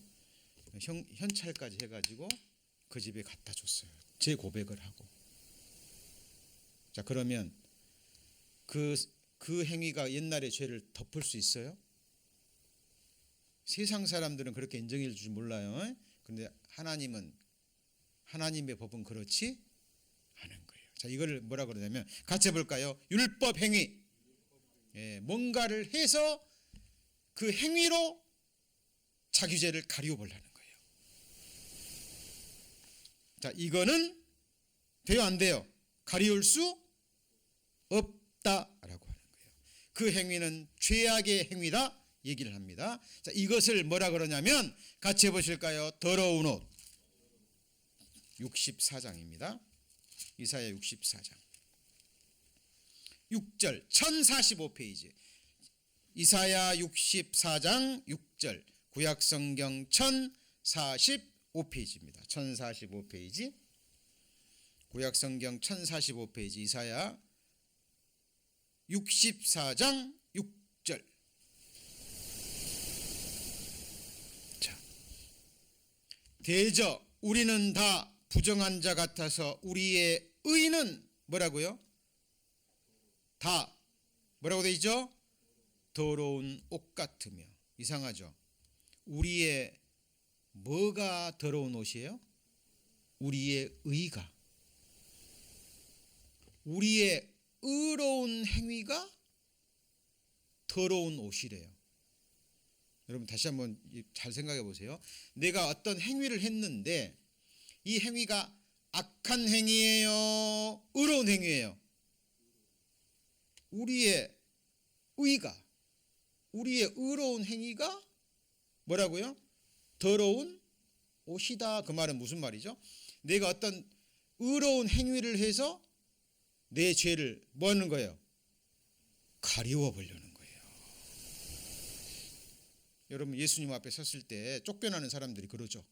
현찰까지 해가지고 그 집에 갖다 줬어요. 제 고백을 하고. 자, 그러면 그 행위가 옛날의 죄를 덮을 수 있어요? 세상 사람들은 그렇게 인정해 줄 줄 몰라요. 그런데 하나님의 법은 그렇지 않은 거예요. 자, 이거를 뭐라 그러냐면 같이 해볼까요? 율법 행위. 뭔가를 해서 그 행위로 자기 죄를 가리워 보려는 거예요. 자, 이거는 돼요, 안 돼요? 가리울 수 없다라고 하는 거예요. 그 행위는 죄악의 행위다 얘기를 합니다. 자, 이것을 뭐라 그러냐면 같이 해보실까요? 더러운 옷. 64장입니다. 이사야 64장 6절 1045페이지 이사야 64장 6절 구약성경 1045페이지입니다. 1045페이지 구약성경 1045페이지 이사야 64장 6절. 자, 대저 우리는 다 부정한 자 같아서 우리의 의는 뭐라고요? 다 뭐라고 되어 있죠? 더러운 옷 같으며. 이상하죠? 우리의 뭐가 더러운 옷이에요? 우리의 의가, 우리의 의로운 행위가 더러운 옷이래요. 여러분 다시 한번 잘 생각해 보세요. 내가 어떤 행위를 했는데 이 행위가 악한 행위예요? 의로운 행위예요? 우리의 의가, 우리의 의로운 행위가 뭐라고요? 더러운 옷이다. 그 말은 무슨 말이죠? 내가 어떤 의로운 행위를 해서 내 죄를 뭐 하는 거예요? 가리워 보려는 거예요. 여러분 예수님 앞에 섰을 때 쫓겨나는 사람들이 그러죠.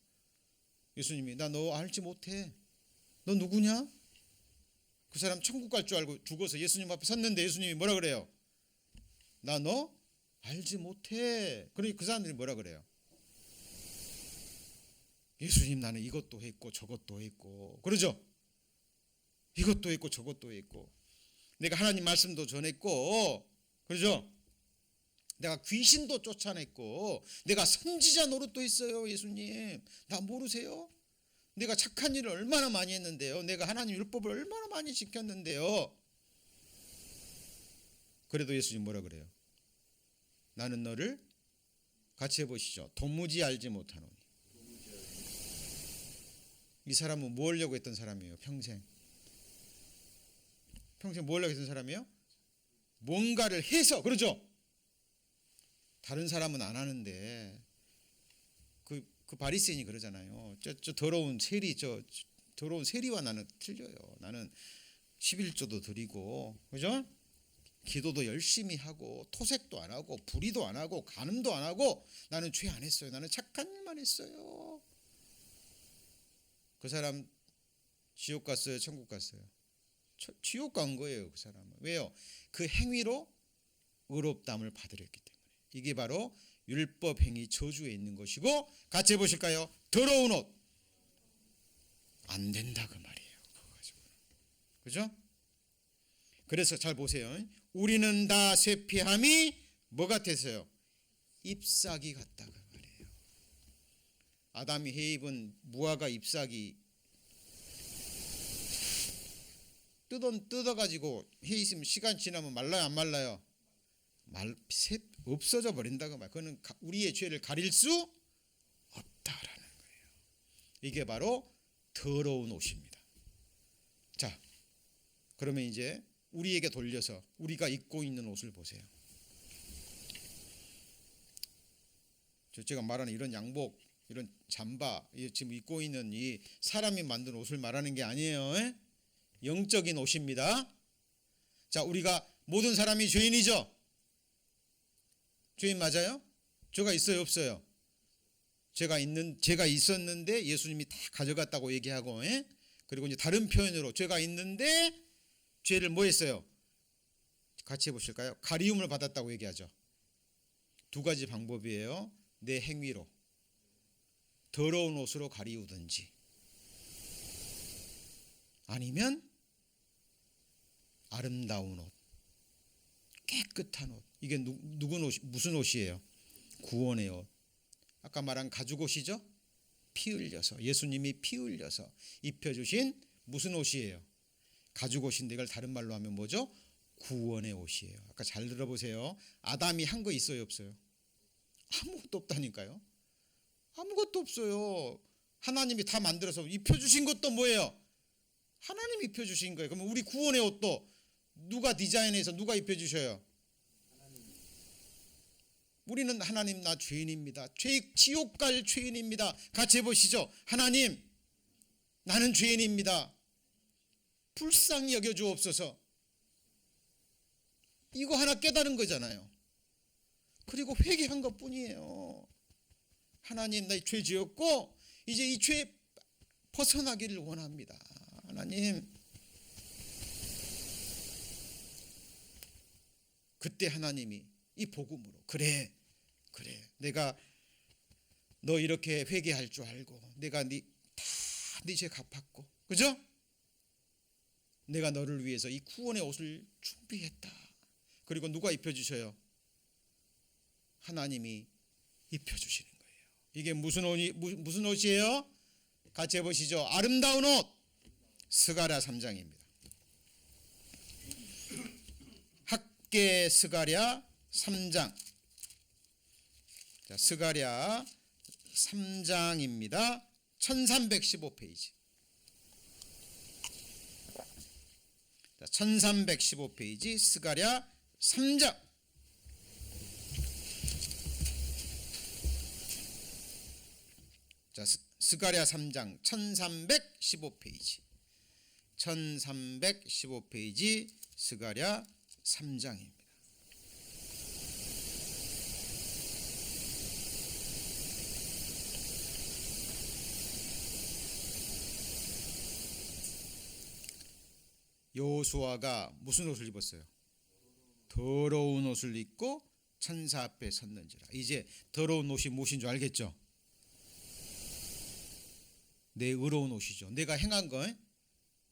예수님이 나 너 알지 못해. 너 누구냐? 그 사람 천국 갈 줄 알고 죽어서 예수님 앞에 섰는데 예수님이 뭐라 그래요? 나 너 알지 못해. 그러니 그 사람들이 뭐라 그래요? 예수님 나는 이것도 했고 저것도 했고 그러죠? 이것도 했고 저것도 했고 내가 하나님 말씀도 전했고 그러죠? 내가 귀신도 쫓아냈고 내가 선지자 노릇도 했어요. 예수님 나 모르세요? 내가 착한 일을 얼마나 많이 했는데요. 내가 하나님 율법을 얼마나 많이 지켰는데요. 그래도 예수님 뭐라 그래요? 나는 너를 같이 해보시죠. 도무지 알지 못하노니. 이 사람은 뭐 하려고 했던 사람이에요? 평생 뭐 하려고 했던 사람이에요? 뭔가를 해서. 그러죠? 다른 사람은 안 하는데 그 바리새인이 그러잖아요. 저 더러운 세리와 나는 틀려요. 나는 11조도 드리고, 그죠? 기도도 열심히 하고, 토색도 안 하고, 불의도 안 하고, 간음도 안 하고, 나는 죄 안 했어요. 나는 착한 일만 했어요. 그 사람 지옥 갔어요? 천국 갔어요? 지옥 간 거예요. 그 사람은. 왜요? 그 행위로 의롭다함을 받으렸기 때문에. 이게 바로 율법 행위 저주에 있는 것이고, 같이 해보실까요? 더러운 옷 안 된다 그 말이에요. 그거 가지고는. 그죠? 그래서 잘 보세요. 우리는 다 쇠피함이 뭐 같았어요? 잎사귀 같다 그 말이에요. 아담이 해 입은 무화과 잎사귀 뜯어가지고 해 있으면 시간 지나면 말라요 안 말라요? 없어져 버린다 그 말. 그거는 우리의 죄를 가릴 수 없다라는 거예요. 이게 바로 더러운 옷입니다. 자, 그러면 이제 우리에게 돌려서 우리가 입고 있는 옷을 보세요. 제가 말하는 이런 양복, 이런 잠바, 지금 입고 있는 이 사람이 만든 옷을 말하는 게 아니에요. 영적인 옷입니다. 자, 우리가 모든 사람이 죄인이죠? 죄인 맞아요? 죄가 있어요, 없어요? 제가 있었는데 예수님이 다 가져갔다고 얘기하고, 그리고 이제 다른 표현으로 죄가 있는데 죄를 뭐 했어요? 같이 해보실까요? 가리움을 받았다고 얘기하죠. 두 가지 방법이에요. 내 행위로, 더러운 옷으로 가리우든지, 아니면 아름다운 옷, 깨끗한 옷. 이게 누군 옷, 무슨 옷이에요? 구원의 옷. 아까 말한 가죽옷이죠? 피 흘려서, 예수님이 피 흘려서 입혀주신 무슨 옷이에요? 가죽옷인데 이걸 다른 말로 하면 뭐죠? 구원의 옷이에요. 아까 잘 들어보세요. 아담이 한 거 있어요, 없어요? 아무것도 없다니까요. 아무것도 없어요. 하나님이 다 만들어서 입혀주신 것도 뭐예요? 하나님이 입혀주신 거예요. 그러면 우리 구원의 옷도 누가 디자인해서 누가 입혀주셔요? 우리는 하나님 나 죄인입니다. 지옥 갈 죄인입니다. 같이 해보시죠. 하나님 나는 죄인입니다. 불쌍히 여겨주옵소서. 이거 하나 깨달은 거잖아요. 그리고 회개한 것뿐이에요. 하나님 나 죄 지었고 이제 이 죄 벗어나기를 원합니다. 하나님. 그때 하나님이 이 복음으로 그래 내가 너 이렇게 회개할 줄 알고 내가 네 죄 갚았고, 그죠? 내가 너를 위해서 이 구원의 옷을 준비했다. 그리고 누가 입혀주셔요? 하나님이 입혀주시는 거예요. 이게 무슨 옷이에요? 같이 해보시죠. 아름다운 옷. 스가랴 3장입니다. 학개 스가랴 3장. 자, 스가랴 3장입니다. 1315페이지. 자, 1315페이지 스가랴 3장. 자, 스가랴 3장 1315페이지. 1315페이지 스가랴 3장입니다. 여호수아가 무슨 옷을 입었어요? 더러운 옷을 입고 천사 앞에 섰는지라. 이제 더러운 옷이 무엇인 줄 알겠죠? 내 의로운 옷이죠. 내가 행한 거,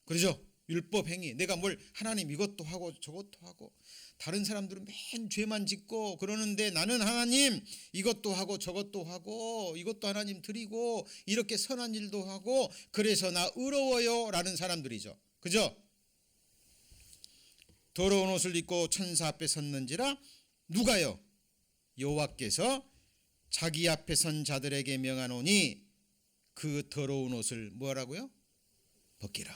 그러죠? 율법 행위. 내가 뭘 하나님 이것도 하고 저것도 하고, 다른 사람들은 맨 죄만 짓고 그러는데 나는 하나님 이것도 하고 저것도 하고 이것도 하나님 드리고 이렇게 선한 일도 하고 그래서 나 의로워요 라는 사람들이죠. 그죠? 더러운 옷을 입고 천사 앞에 섰는지라. 누가요? 여호와께서 자기 앞에 선 자들에게 명하노니 그 더러운 옷을 뭐라고요? 벗기라.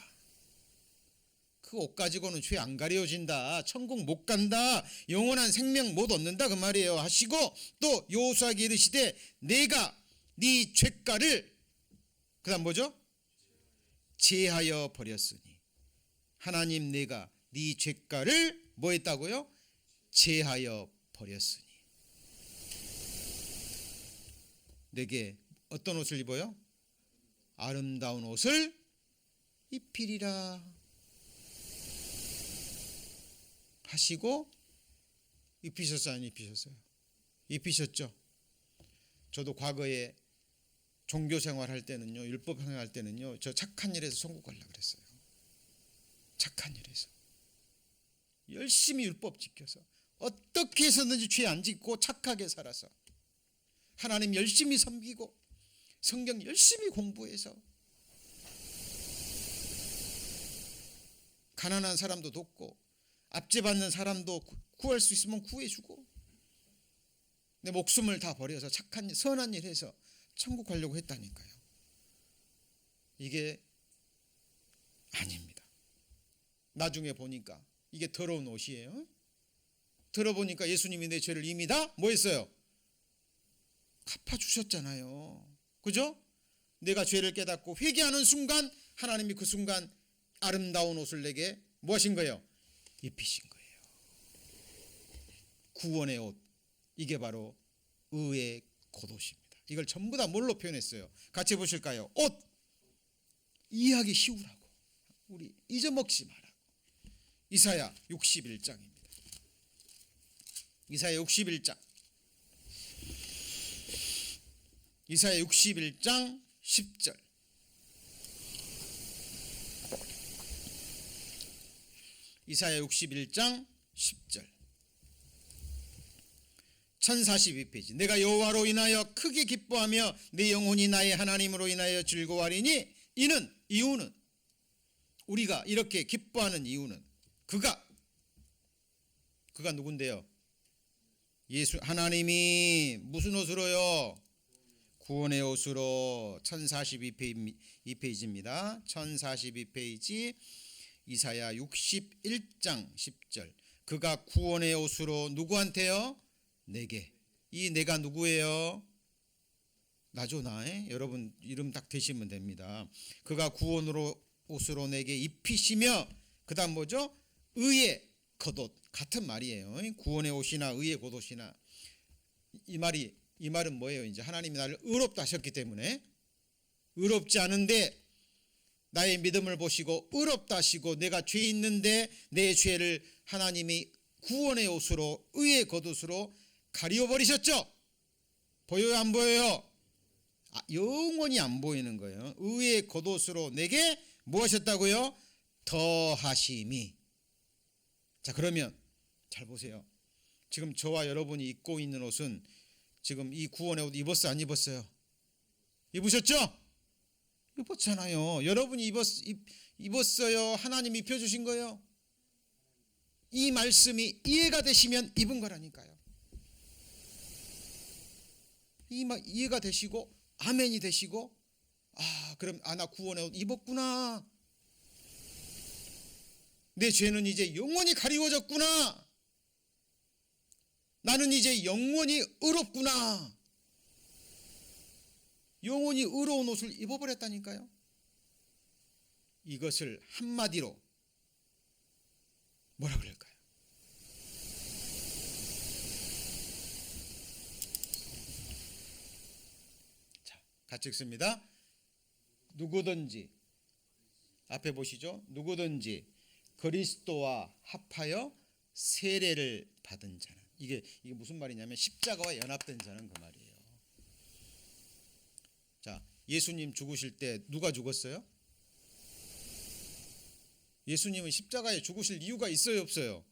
그 옷 가지고는 죄 안 가려진다, 천국 못 간다, 영원한 생명 못 얻는다 그 말이에요 하시고, 또 여호수아에게 이르시되 내가 네 죄가를, 그 다음 뭐죠? 제하여 버렸으니. 하나님, 내가 네 죄가를 뭐 했다고요? 제하여 버렸으니 내게 어떤 옷을 입어요? 아름다운 옷을 입히리라 하시고, 입히셨어요? 안 입히셨어요? 입히셨죠. 저도 과거에 종교 생활할 때는요, 율법 생활할 때는요, 저 착한 일에서 천국 가려고 그랬어요. 착한 일에서 열심히 율법 지켜서 어떻게 해서든지 죄 안 짓고 착하게 살아서 하나님 열심히 섬기고 성경 열심히 공부해서 가난한 사람도 돕고 압제받는 사람도 구할 수 있으면 구해주고 내 목숨을 다 버려서 착한 일, 선한 일 해서 천국 가려고 했다니까요. 이게 아닙니다. 나중에 보니까 이게 더러운 옷이에요. 들어보니까 예수님이 내 죄를 이미 다 뭐 했어요? 갚아주셨잖아요. 그죠? 내가 죄를 깨닫고 회개하는 순간 하나님이 그 순간 아름다운 옷을 내게 뭐 하신 거예요? 입히신 거예요. 구원의 옷. 이게 바로 의의 겉옷입니다. 이걸 전부 다 뭘로 표현했어요? 같이 보실까요? 옷. 이해하기 쉬우라고. 우리 잊어먹지 말라고. 이사야 61장입니다. 이사야 61장. 이사야 61장 10절. 이사야 61장 10절. 1042페이지. 내가 여호와로 인하여 크게 기뻐하며 내 영혼이 나의 하나님으로 인하여 즐거워하리니 이유는 우리가 이렇게 기뻐하는 이유는 그가 누군데요? 예수. 하나님이 무슨 옷으로요? 구원의 옷으로. 1042페이지입니다. 1042페이지 이사야 61장 10절. 그가 구원의 옷으로 누구한테요? 내게. 이 내가 누구예요? 나죠, 나에. 여러분 이름 딱 대시면 됩니다. 그가 구원으로 옷으로 내게 입히시며, 그 다음 뭐죠? 의의 겉옷. 같은 말이에요. 구원의 옷이나 의의 겉옷이나. 이 말은 뭐예요? 이제 하나님이 나를 의롭다 하셨기 때문에, 의롭지 않은데 나의 믿음을 보시고 의롭다 하시고 내가 죄 있는데 내 죄를 하나님이 구원의 옷으로 의의 겉옷으로 가리워버리셨죠. 보여요, 안 보여요? 영원히 안 보이는 거예요. 의의 겉옷으로 내게 뭐 하셨다고요? 더하심이. 자, 그러면 잘 보세요. 지금 저와 여러분이 입고 있는 옷은 지금 이 구원의 옷 입었어요, 안 입었어요? 입으셨죠? 입었잖아요. 여러분이 입었어요? 하나님이 입혀주신 거예요? 이 말씀이 이해가 되시면 입은 거라니까요. 이해가 되시고 아멘이 되시고, 그럼 나 구원의 옷 입었구나. 내 죄는 이제 영원히 가리워졌구나. 나는 이제 영원히 의롭구나. 영원히 의로운 옷을 입어버렸다니까요. 이것을 한마디로 뭐라 그럴까요? 자, 같이 읽습니다. 누구든지, 앞에 보시죠. 누구든지 그리스도와 합하여 세례를 받은 자는, 이게 무슨 말이냐면 십자가와 연합된 자는 그 말이에요. 자, 예수님 죽으실 때 누가 죽었어요? 예수님은 십자가에 죽으실 이유가 있어요, 없어요?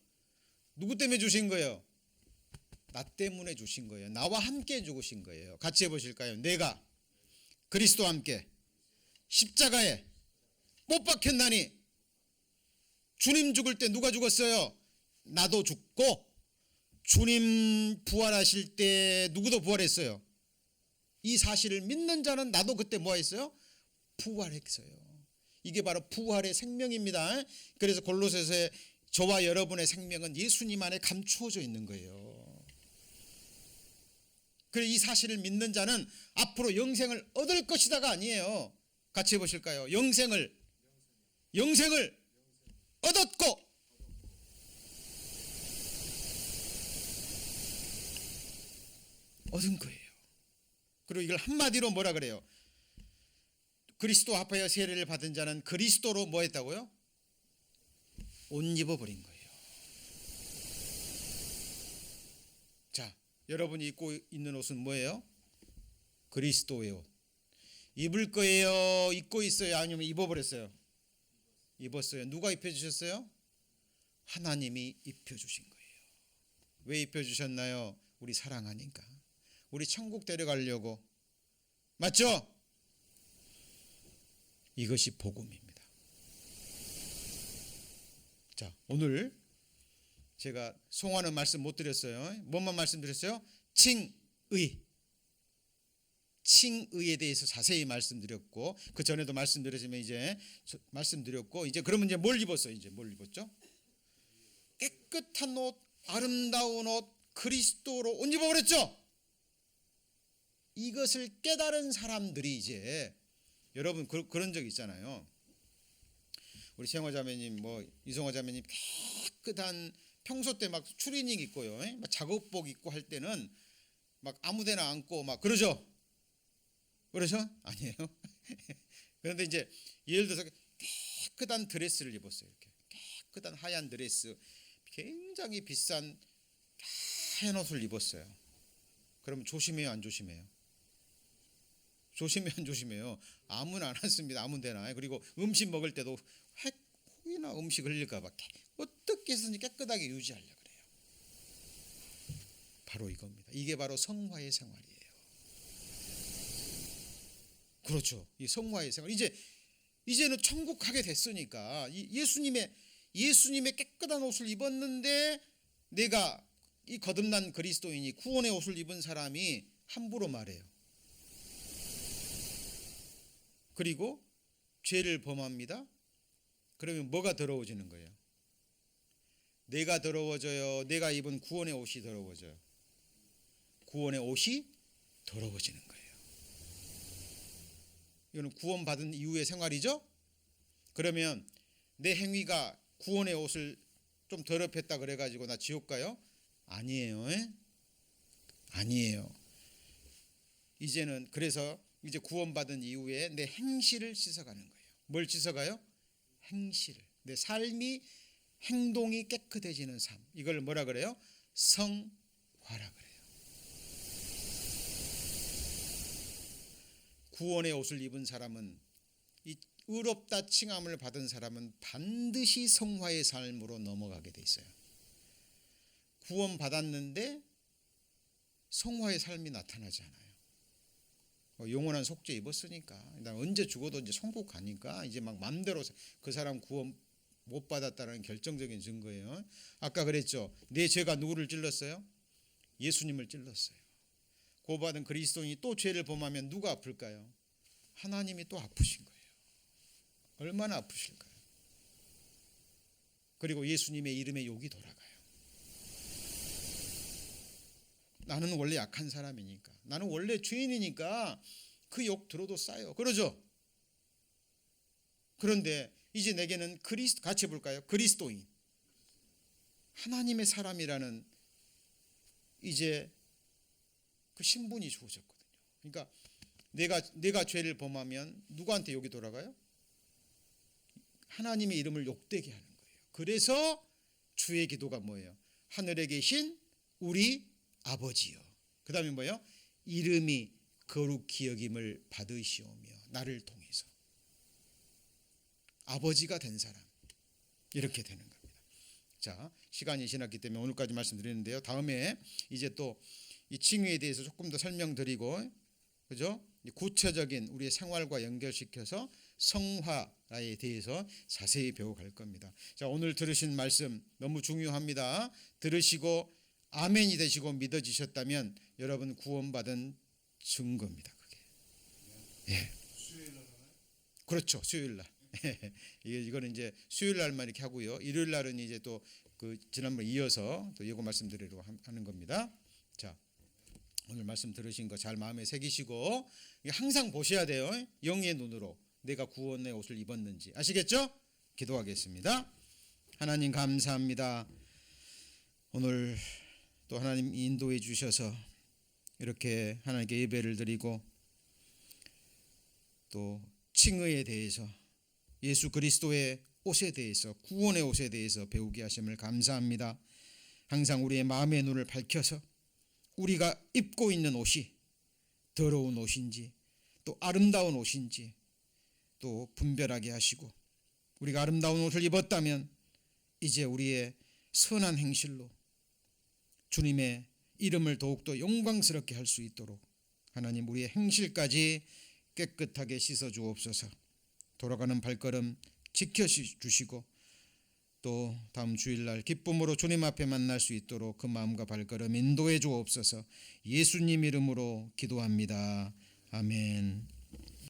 누구 때문에 주신 거예요? 나 때문에 주신 거예요. 나와 함께 죽으신 거예요. 같이 해보실까요? 내가 그리스도와 함께 십자가에 못 박혔나니. 주님 죽을 때 누가 죽었어요? 나도 죽고 주님 부활하실 때 누구도 부활했어요. 이 사실을 믿는 자는 나도 그때 뭐 했어요? 부활했어요. 이게 바로 부활의 생명입니다. 그래서 골로새서에 저와 여러분의 생명은 예수님 안에 감추어져 있는 거예요. 그래서 이 사실을 믿는 자는 앞으로 영생을 얻을 것이다가 아니에요. 같이 해보실까요? 영생을 얻었고 얻은 거예요. 그리고 이걸 한마디로 뭐라 그래요? 그리스도 합하여 세례를 받은 자는 그리스도로 뭐 했다고요? 옷 입어버린 거예요. 자, 여러분이 입고 있는 옷은 뭐예요? 그리스도의 옷. 입을 거예요? 입고 있어요? 아니면 입어버렸어요? 입었어요. 누가 입혀주셨어요? 하나님이 입혀주신 거예요. 왜 입혀주셨나요? 우리 사랑하니까. 우리 천국 데려가려고. 맞죠? 이것이 복음입니다. 자, 오늘 제가 송하는 말씀 못 드렸어요. 뭐만 말씀드렸어요? 칭의에 대해서 자세히 말씀드렸고, 그 전에도 말씀드렸지만 이제 말씀드렸고, 이제 그러면 이제 뭘 입었어요? 이제 뭘 입었죠? 깨끗한 옷, 아름다운 옷, 그리스도로 옷 입어버렸죠? 이것을 깨달은 사람들이 이제 여러분 그런 적 있잖아요. 우리 세영화 자매님, 뭐 이성화 자매님 깨끗한 평소 때 막 추리닝 입고요, 막 작업복 입고 할 때는 막 아무데나 앉고 막 그러죠. 아니에요. 그런데 이제 예를 들어서 깨끗한 드레스를 입었어요. 이렇게 깨끗한 하얀 드레스, 굉장히 비싼 하얀 옷을 입었어요. 그럼 조심해요, 안 조심해요? 조심해요, 안 조심해요? 아무나 안 앉습니다. 아무데나. 그리고 음식 먹을 때도 혹이나 음식 흘릴까 봐 어떻게 해서든지 깨끗하게 유지하려고 그래요. 바로 이겁니다. 이게 바로 성화의 생활이에요. 그렇죠. 이 성화의 생활. 이제는 천국 가게 됐으니까 예수님의 깨끗한 옷을 입었는데, 내가 이 거듭난 그리스도인이 구원의 옷을 입은 사람이 함부로 말해요. 그리고 죄를 범합니다. 그러면 뭐가 더러워지는 거예요? 내가 더러워져요? 내가 입은 구원의 옷이 더러워져요? 구원의 옷이 더러워지는 거예요. 이거는 구원받은 이후의 생활이죠. 그러면 내 행위가 구원의 옷을 좀 더럽혔다 그래가지고 나 지옥 가요? 아니에요. 아니에요. 이제는 그래서 이제 구원받은 이후에 내 행실을 씻어가는 거예요. 뭘 씻어가요? 행실을. 내 삶이, 행동이 깨끗해지는 삶. 이걸 뭐라 그래요? 성화라 그래요. 구원의 옷을 입은 사람은, 이 의롭다 칭함을 받은 사람은 반드시 성화의 삶으로 넘어가게 돼 있어요. 구원 받았는데 성화의 삶이 나타나지 않아요. 영원한 속죄 입었으니까 나 언제 죽어도 이제 천국 가니까 이제 막 맘대로 그 사람 구원 못 받았다는 결정적인 증거예요. 아까 그랬죠. 내 죄가 누구를 찔렀어요? 예수님을 찔렀어요. 구원받은 그리스도인이 또 죄를 범하면 누가 아플까요? 하나님이 또 아프신 거예요. 얼마나 아프실까요? 그리고 예수님의 이름에 욕이 돌아가요. 나는 원래 약한 사람이니까, 나는 원래 죄인이니까 그 욕 들어도 싸요. 그러죠? 그런데 이제 내게는 같이 해볼까요? 그리스도인, 하나님의 사람이라는 이제 그 신분이 주어졌거든요. 그러니까 내가 죄를 범하면 누구한테 욕이 돌아가요? 하나님의 이름을 욕되게 하는 거예요. 그래서 주의 기도가 뭐예요? 하늘에 계신 우리 아버지요. 그 다음에 뭐예요? 이름이 거룩히 여김을 받으시오며 나를 통해서 아버지가 된 사람, 이렇게 되는 겁니다. 자, 시간이 지났기 때문에 오늘까지 말씀드리는데요. 다음에 이제 또 이 칭의에 대해서 조금 더 설명드리고, 그죠? 구체적인 우리의 생활과 연결시켜서 성화, 에 대해서 자세히 배워갈 겁니다. 자, 오늘 들으신 말씀 너무 중요합니다. 들으시고 아멘이 되시고 믿어지셨다면 여러분 구원받은 증거입니다. 그게. 예. 그렇죠. 수요일 날. 이거는 이제 수요일 날만 이렇게 하고요. 일요일 날은 이제 또 그 지난번 이어서 또 예고 말씀드리려고 하는 겁니다. 자, 오늘 말씀 들으신 거 잘 마음에 새기시고 항상 보셔야 돼요. 영의 눈으로 내가 구원의 옷을 입었는지 아시겠죠? 기도하겠습니다. 하나님 감사합니다. 오늘 또 하나님 인도해 주셔서 이렇게 하나님께 예배를 드리고 또 칭의에 대해서 예수 그리스도의 옷에 대해서 구원의 옷에 대해서 배우게 하심을 감사합니다. 항상 우리의 마음의 눈을 밝혀서 우리가 입고 있는 옷이 더러운 옷인지 또 아름다운 옷인지 또 분별하게 하시고 우리가 아름다운 옷을 입었다면 이제 우리의 선한 행실로 주님의 이름을 더욱더 영광스럽게 할 수 있도록 하나님 우리의 행실까지 깨끗하게 씻어 주옵소서. 돌아가는 발걸음 지켜주시고 또 다음 주일날 기쁨으로 주님 앞에 만날 수 있도록 그 마음과 발걸음 인도해 주옵소서. 예수님 이름으로 기도합니다. 아멘.